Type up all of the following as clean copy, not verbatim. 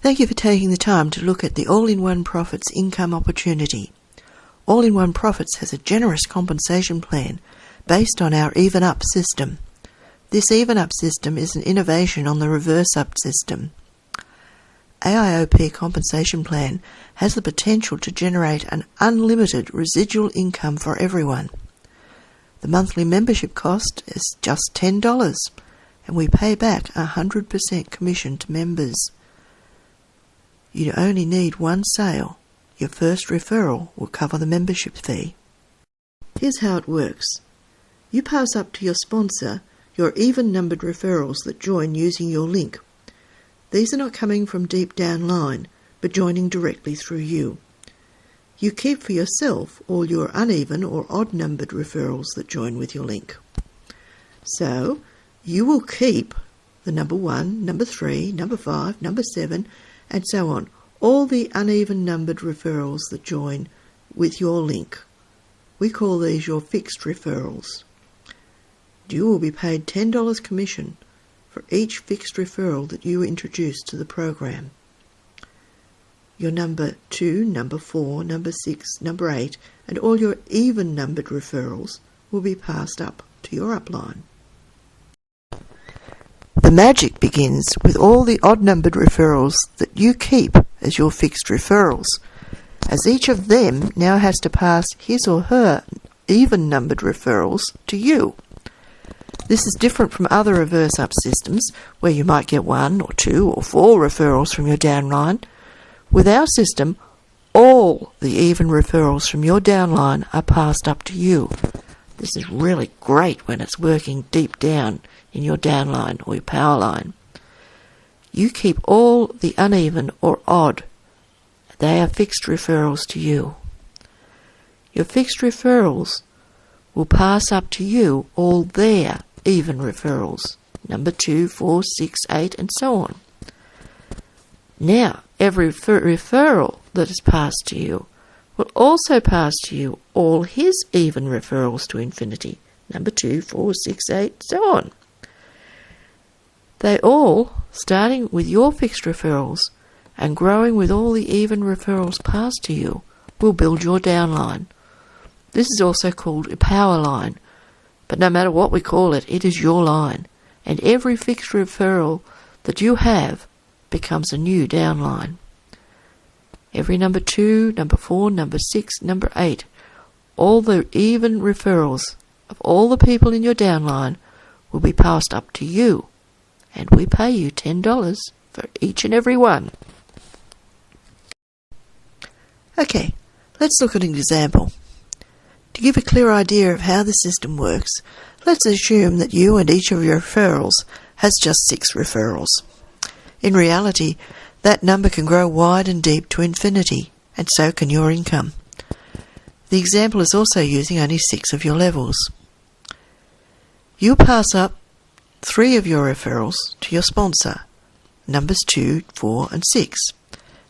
Thank you for taking the time to look at the All-in-One Profits income opportunity. All-in-One Profits has a generous compensation plan based on our Even Up system. This Even Up system is an innovation on the Reverse Up system. AIOP compensation plan has the potential to generate an unlimited residual income for everyone. The monthly membership cost is just $10, and we pay back 100% commission to members. You only need one sale. Your first referral will cover the membership fee. Here's how it works. You pass up to your sponsor your even-numbered referrals that join using your link. These are not coming from deep downline, but joining directly through you. You keep for yourself all your uneven or odd-numbered referrals that join with your link. So, you will keep the number 1, number 3, number 5, number 7, and so on, all the uneven numbered referrals that join with your link. We call these your fixed referrals. You will be paid $10 commission for each fixed referral that you introduce to the program. Your number 2, number 4, number 6, number 8, and all your even numbered referrals will be passed up to your upline. The magic begins with all the odd-numbered referrals that you keep as your fixed referrals, as each of them now has to pass his or her even-numbered referrals to you. This is different from other reverse up systems, where you might get 1 or 2 or 4 referrals from your downline. With our system, all the even referrals from your downline are passed up to you. This is really great when it's working deep down in your downline or your power line. You keep all the uneven or odd. They are fixed referrals to you. Your fixed referrals will pass up to you all their even referrals, number 2, 4, 6, 8, and so on. Now, every referral that is passed to you will also pass to you all his even referrals to infinity, number 2, 4, 6, 8, so on. They all, starting with your fixed referrals and growing with all the even referrals passed to you, will build your downline. This is also called a power line, but no matter what we call it, it is your line, and every fixed referral that you have becomes a new downline. Every number 2, number 4, number 6, number 8, all the even referrals of all the people in your downline will be passed up to you, and we pay you $10 for each and every one. Okay, let's look at an example. To give a clear idea of how the system works, let's assume that you and each of your referrals has just 6 referrals. In reality, that number can grow wide and deep to infinity, and so can your income. The example is also using only 6 of your levels. You pass up 3 of your referrals to your sponsor, numbers 2, 4, and 6,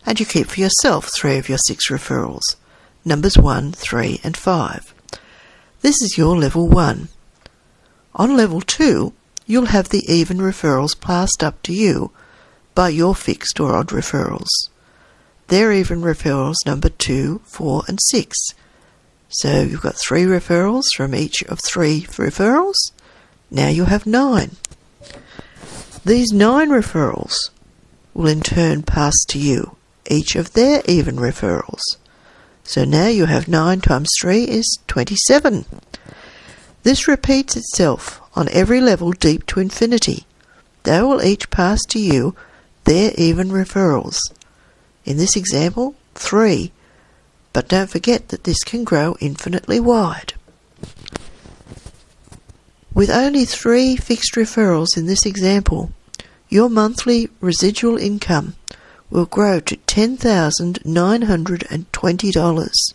and you keep for yourself 3 of your 6 referrals, numbers 1, 3, and 5. This is your level 1. On level 2, you'll have the even referrals passed up to you by your fixed or odd referrals. They're even referrals number 2, 4, and 6. So you've got 3 referrals from each of 3 referrals. Now you have 9. These 9 referrals will in turn pass to you, each of their even referrals. So now you have 9 times 3 is 27. This repeats itself on every level deep to infinity. They will each pass to you their even referrals. In this example, 3, but don't forget that this can grow infinitely wide. With only 3 fixed referrals in this example, your monthly residual income will grow to $10,920.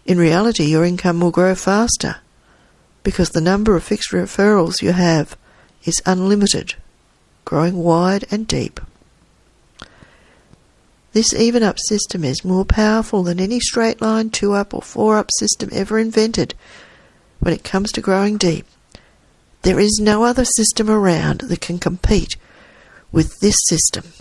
In reality, your income will grow faster because the number of fixed referrals you have is unlimited, growing wide and deep. This even up system is more powerful than any straight line, 2-up or 4-up system ever invented when it comes to growing deep. There is no other system around that can compete with this system.